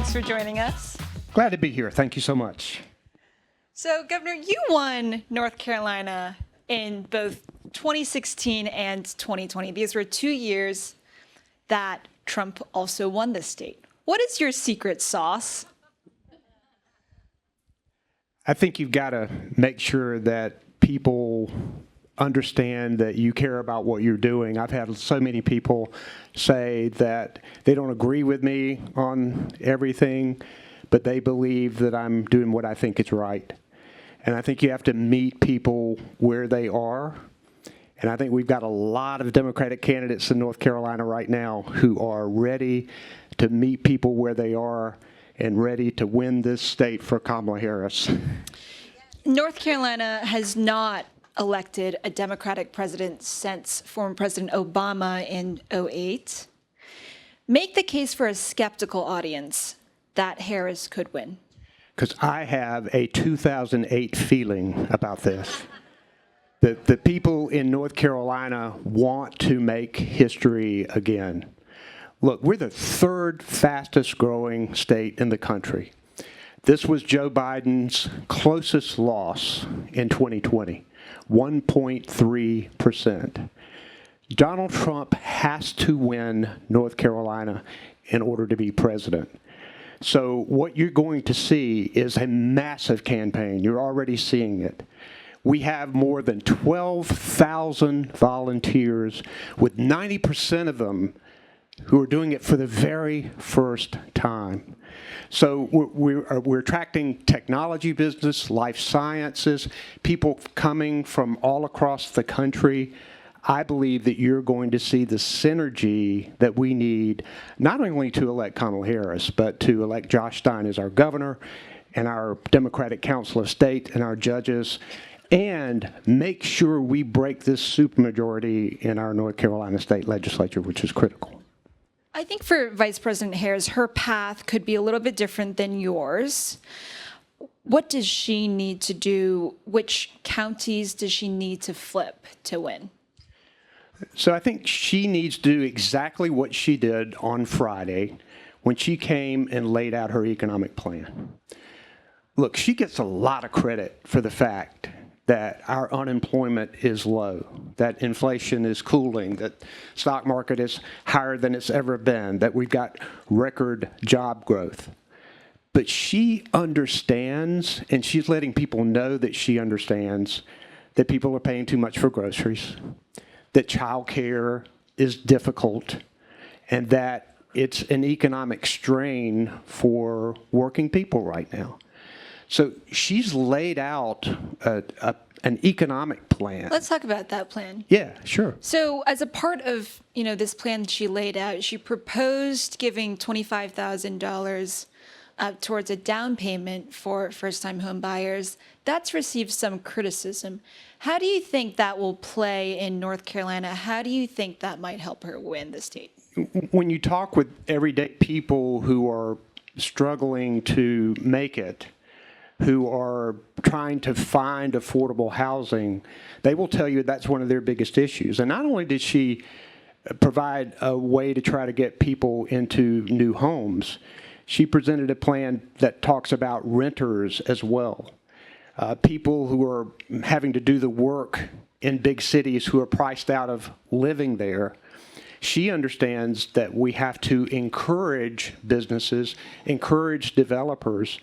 thanks for joining us. Glad to be here. Thank you so much. So, Governor, you won North Carolina in both 2016 and 2020. These were 2 years that Trump also won the state. What is your secret sauce? I think you've got to make sure that people understand that you care about what you're doing. I've had so many people say that they don't agree with me on everything, but they believe that I'm doing what I think is right. And I think you have to meet people where they are. And I think we've got a lot of Democratic candidates in North Carolina right now who are ready to meet people where they are and ready to win this state for Kamala Harris. North Carolina has not elected a Democratic president since former President Obama in 2008. Make the case for a skeptical audience that Harris could win. Because I have a 2008 feeling about this. The people in North Carolina want to make history again. Look, we're the third fastest growing state in the country. This was Joe Biden's closest loss in 2020, 1.3%. Donald Trump has to win North Carolina in order to be president. So what you're going to see is a massive campaign. You're already seeing it. We have more than 12,000 volunteers, with 90% of them who are doing it for the very first time. So we're attracting technology business, life sciences, people coming from all across the country. I believe that you're going to see the synergy that we need, not only to elect Kamala Harris, but to elect Josh Stein as our governor and our Democratic Council of State and our judges, and make sure we break this supermajority in our North Carolina state legislature, which is critical. I think for Vice President Harris, her path could be a little bit different than yours. What does she need to do? Which counties does she need to flip to win? So I think she needs to do exactly what she did on Friday when she came and laid out her economic plan. Look, she gets a lot of credit for the fact that our unemployment is low, that inflation is cooling, that stock market is higher than it's ever been, that we've got record job growth. But she understands, and she's letting people know that she understands, that people are paying too much for groceries, that child care is difficult, and that it's an economic strain for working people right now. So she's laid out an economic plan. Let's talk about that plan. Yeah, sure. So as a part of, this plan she laid out, she proposed giving $25,000 towards a down payment for first-time home buyers. That's received some criticism. How do you think that will play in North Carolina? How do you think that might help her win the state? When you talk with everyday people who are struggling to make it, who are trying to find affordable housing, they will tell you that's one of their biggest issues. And not only did she provide a way to try to get people into new homes, she presented a plan that talks about renters as well. People who are having to do the work in big cities who are priced out of living there. She understands that we have to encourage businesses, encourage developers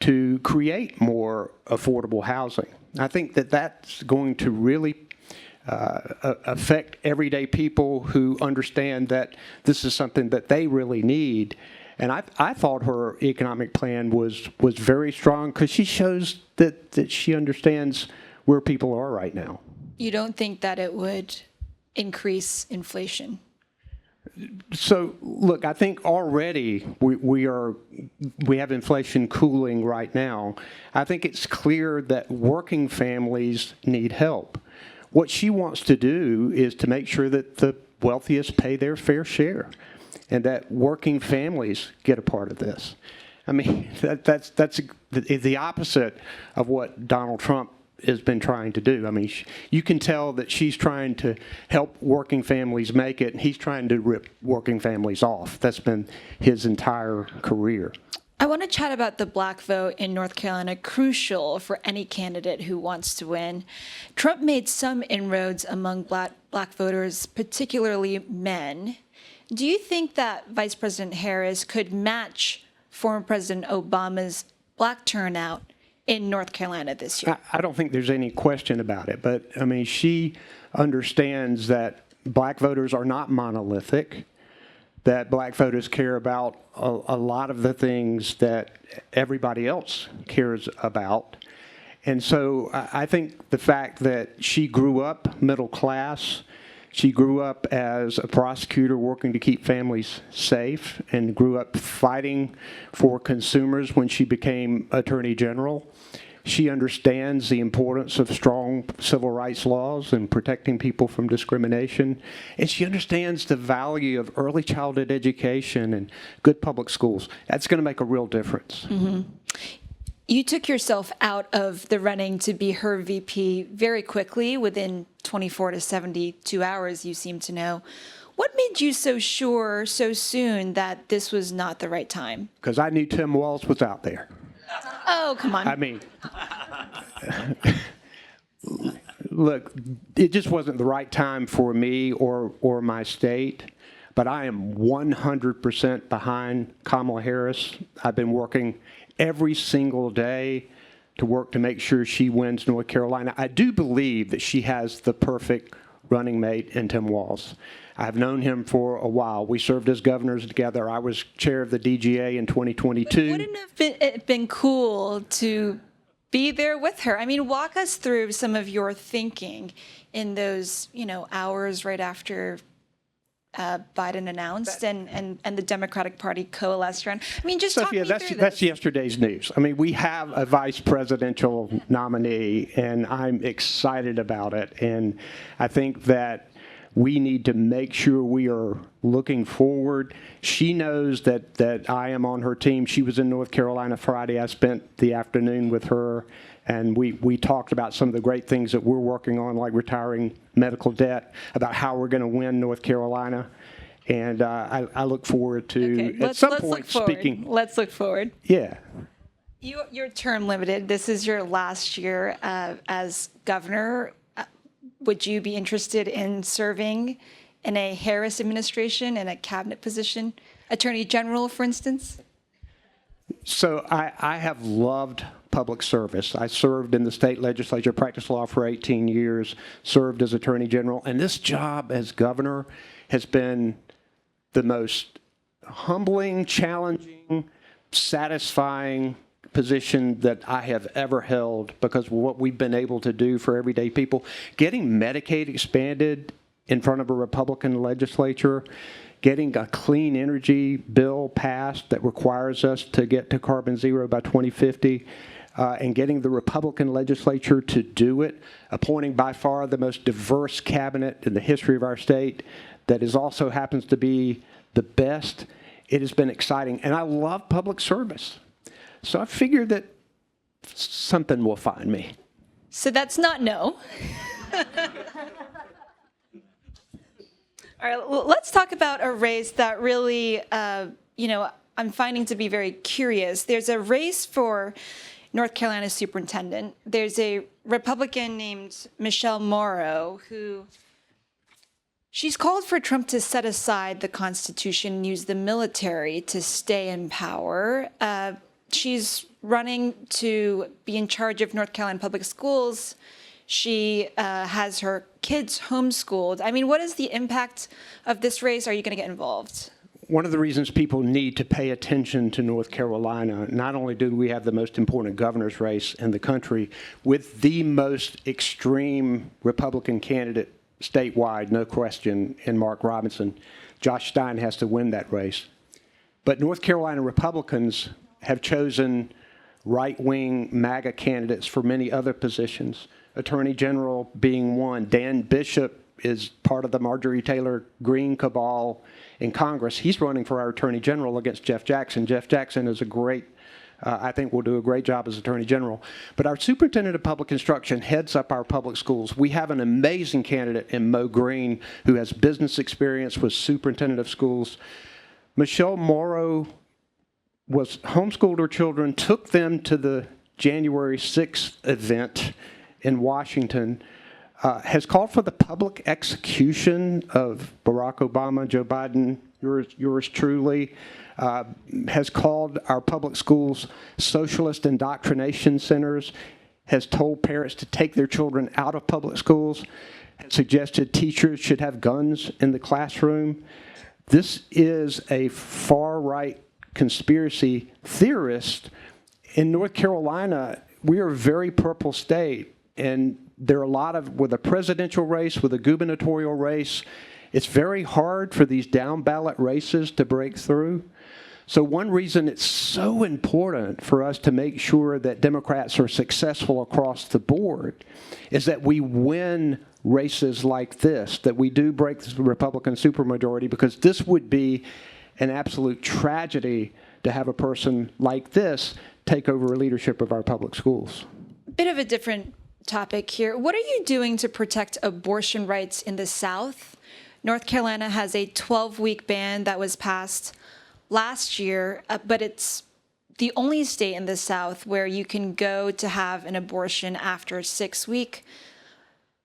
to create more affordable housing. I think that that's going to really affect everyday people who understand that this is something that they really need. And I thought her economic plan was very strong because she shows that she understands where people are right now. You don't think that it would increase inflation? So, look, I think already we have inflation cooling right now. I think it's clear that working families need help. What she wants to do is to make sure that the wealthiest pay their fair share and that working families get a part of this. I mean, that's the opposite of what Donald Trump has been trying to do. I mean, you can tell that she's trying to help working families make it, and he's trying to rip working families off. That's been his entire career. I want to chat about the black vote in North Carolina, crucial for any candidate who wants to win. Trump made some inroads among black voters, particularly men. Do you think that Vice President Harris could match former President Obama's black turnout in North Carolina this year? I don't think there's any question about it, but I mean, she understands that black voters are not monolithic, that black voters care about a lot of the things that everybody else cares about. And so I think the fact that she grew up middle class, she grew up as a prosecutor working to keep families safe, and grew up fighting for consumers when she became Attorney General. She understands the importance of strong civil rights laws and protecting people from discrimination. And she understands the value of early childhood education and good public schools. That's going to make a real difference. Mm-hmm. You took yourself out of the running to be her VP very quickly, within 24 to 72 hours, you seem to know. What made you so sure so soon that this was not the right time? Because I knew Tim Walz was out there. Oh, come on. I mean, look, it just wasn't the right time for me or my state, but I am 100% behind Kamala Harris. I've been working every single day to work to make sure she wins North Carolina. I do believe that she has the perfect running mate in Tim Walz. I've known him for a while. We served as governors together. I was chair of the DGA in 2022. Wouldn't it have been cool to be there with her? I mean, walk us through some of your thinking in those, hours right after Biden announced and the Democratic Party coalesced around. I mean, just Sophia, talk me through that's this. yesterday's news. I mean, we have a vice presidential nominee, and I'm excited about it. And I think that we need to make sure we are looking forward. She knows that I am on her team. She was in North Carolina Friday. I spent the afternoon with her, and we talked about some of the great things that we're working on, like retiring medical debt, about how we're going to win North Carolina. And I look forward to, at some point, speaking. Let's look forward. Yeah. You're term limited. This is your last year as governor. Would you be interested in serving in a Harris administration, in a cabinet position, Attorney General, for instance? So I have loved public service. I served in the state legislature, practiced law for 18 years, served as Attorney General, and this job as governor has been the most humbling, challenging, satisfying position that I have ever held, because of what we've been able to do for everyday people. Getting Medicaid expanded in front of a Republican legislature, getting a clean energy bill passed that requires us to get to carbon zero by 2050, and getting the Republican legislature to do it, appointing by far the most diverse cabinet in the history of our state that is also happens to be the best. It has been exciting, and I love public service. So I figured that something will find me. So that's not no. All right, well, let's talk about a race that really, I'm finding to be very curious. There's a race for North Carolina superintendent. There's a Republican named Michelle Morrow who she's called for Trump to set aside the Constitution and use the military to stay in power. She's running to be in charge of North Carolina public schools. She has her kids homeschooled. I mean, what is the impact of this race? Are you going to get involved? One of the reasons people need to pay attention to North Carolina, not only do we have the most important governor's race in the country, with the most extreme Republican candidate statewide, no question, in Mark Robinson. Josh Stein has to win that race. But North Carolina Republicans have chosen right-wing MAGA candidates for many other positions, Attorney General being one. Dan Bishop is part of the Marjorie Taylor Greene cabal in Congress. He's running for our Attorney General against Jeff Jackson. Jeff Jackson is a great I think will do a great job as Attorney General. But our Superintendent of Public Instruction heads up our public schools. We have an amazing candidate in Mo Green who has business experience, was Superintendent of Schools. Michelle Morrow was homeschooled her children, took them to the January 6th event in Washington, has called for the public execution of Barack Obama, Joe Biden, yours truly, has called our public schools socialist indoctrination centers, has told parents to take their children out of public schools, has suggested teachers should have guns in the classroom. This is a far-right conspiracy theorist. In North Carolina, we are a very purple state, and there are a lot of, with a presidential race, with a gubernatorial race, it's very hard for these down-ballot races to break through. So one reason it's so important for us to make sure that Democrats are successful across the board is that we win races like this, that we do break the Republican supermajority, because this would be an absolute tragedy to have a person like this take over leadership of our public schools. Bit of a different topic here. What are you doing to protect abortion rights in the South? North Carolina has a 12-week ban that was passed last year, but it's the only state in the South where you can go to have an abortion after 6 weeks.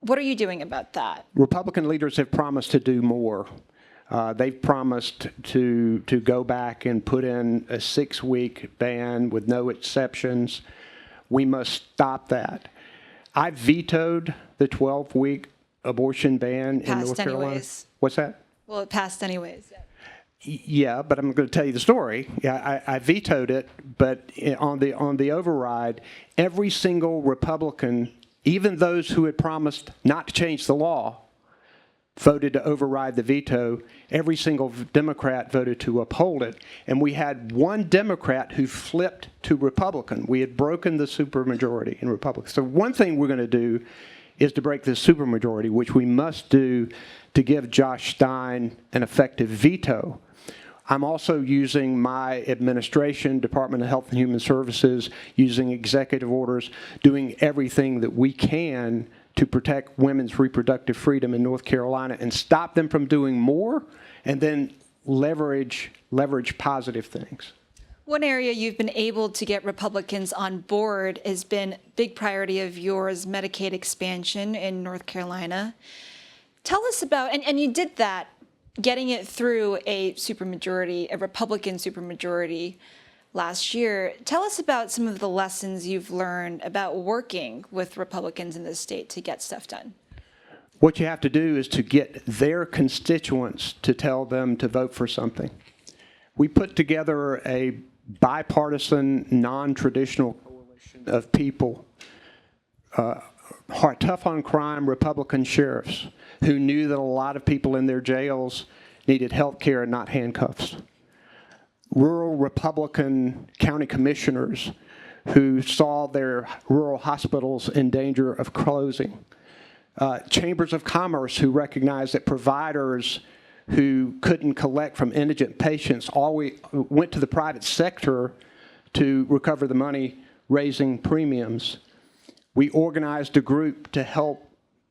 What are you doing about that? Republican leaders have promised to do more. They've promised to go back and put in a 6-week ban with no exceptions. We must stop that. I vetoed the 12-week abortion ban in North Carolina. Anyways. What's that? Well, it passed anyways. Yeah, but I'm going to tell you the story. Yeah, I vetoed it, but on the override, every single Republican, even those who had promised not to change the law, voted to override the veto. Every single Democrat voted to uphold it. And we had one Democrat who flipped to Republican. We had broken the supermajority in Republicans. So one thing we're going to do is to break the supermajority, which we must do to give Josh Stein an effective veto. I'm also using my administration, Department of Health and Human Services, using executive orders, doing everything that we can to protect women's reproductive freedom in North Carolina and stop them from doing more, and then leverage positive things. One area you've been able to get Republicans on board has been a big priority of yours, Medicaid expansion in North Carolina. Tell us about, and you did that, getting it through a supermajority, a Republican supermajority last year. Tell us about some of the lessons you've learned about working with Republicans in the state to get stuff done. What you have to do is to get their constituents to tell them to vote for something. We put together a bipartisan, non-traditional coalition of people, tough on crime Republican sheriffs who knew that a lot of people in their jails needed health care and not handcuffs. Rural Republican county commissioners who saw their rural hospitals in danger of closing. Chambers of commerce who recognized that providers who couldn't collect from indigent patients always went to the private sector to recover the money, raising premiums. We organized a group to help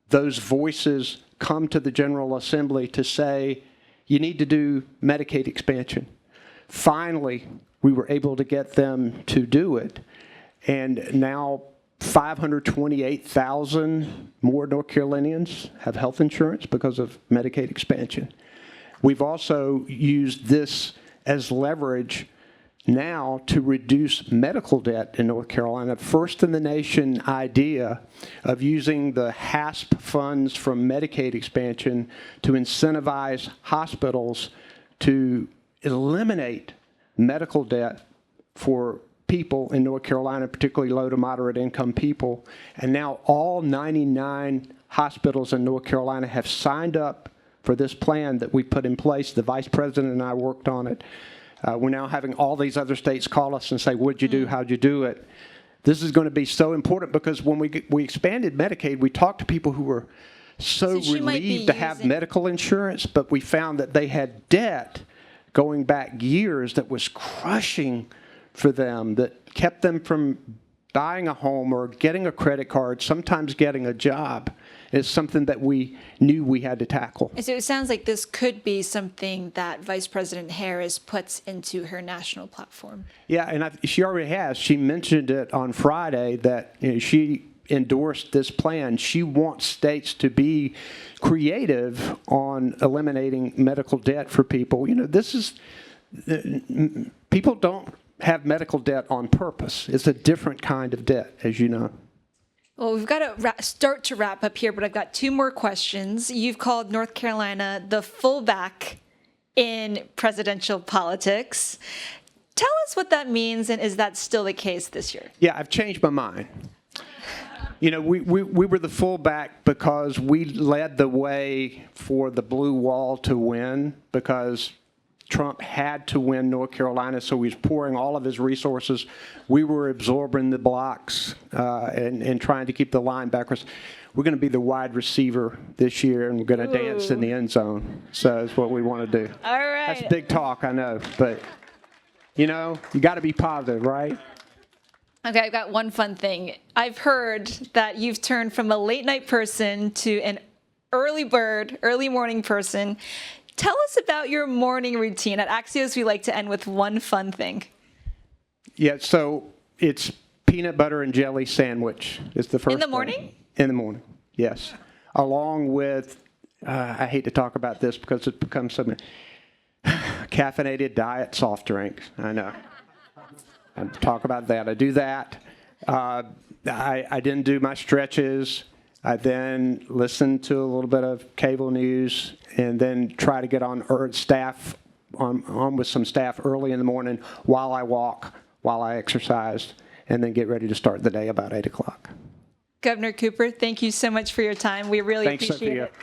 those voices come to the General Assembly to say, you need to do Medicaid expansion. Finally, we were able to get them to do it. And now 528,000 more North Carolinians have health insurance because of Medicaid expansion. We've also used this as leverage now to reduce medical debt in North Carolina. First in the nation idea of using the HASP funds from Medicaid expansion to incentivize hospitals to eliminate medical debt for people in North Carolina, particularly low to moderate income people. And now all 99 hospitals in North Carolina have signed up for this plan that we put in place. The vice president and I worked on it. We're now having all these other states call us and say, what'd you do? How'd you do it? This is going to be so important because when we expanded Medicaid, we talked to people who were so relieved to have medical insurance, but we found that they had debt going back years that was crushing for them, that kept them from buying a home or getting a credit card, sometimes getting a job, is something that we knew we had to tackle. So it sounds like this could be something that Vice President Harris puts into her national platform. Yeah, and she already has. She mentioned it on Friday that she endorsed this plan. She wants states to be creative on eliminating medical debt for people. This is, people don't have medical debt on purpose. It's a different kind of debt, as you know. Well, we've got to start to wrap up here, but I've got two more questions. You've called North Carolina the fullback in presidential politics. Tell us what that means, and is that still the case this year? Yeah, I've changed my mind. We were the fullback because we led the way for the blue wall to win, because Trump had to win North Carolina, so he was pouring all of his resources. We were absorbing the blocks and trying to keep the linebackers. We're going to be the wide receiver this year, and we're going to dance in the end zone. So that's what we want to do. All right. That's big talk, I know, but you got to be positive, right? Okay, I've got one fun thing. I've heard that you've turned from a late night person to an early bird, early morning person. Tell us about your morning routine. At Axios, we like to end with one fun thing. Yeah, so it's peanut butter and jelly sandwich. It's the first in the morning? Thing. In the morning, yes. Along with, I hate to talk about this because it becomes something, caffeinated diet soft drink. I know. I talk about that. I do that. I didn't do my stretches. I then listen to a little bit of cable news and then try to get on with some staff early in the morning while I walk, while I exercise, and then get ready to start the day about 8 o'clock. Governor Cooper, thank you so much for your time. We really Thanks, appreciate Sophia. it.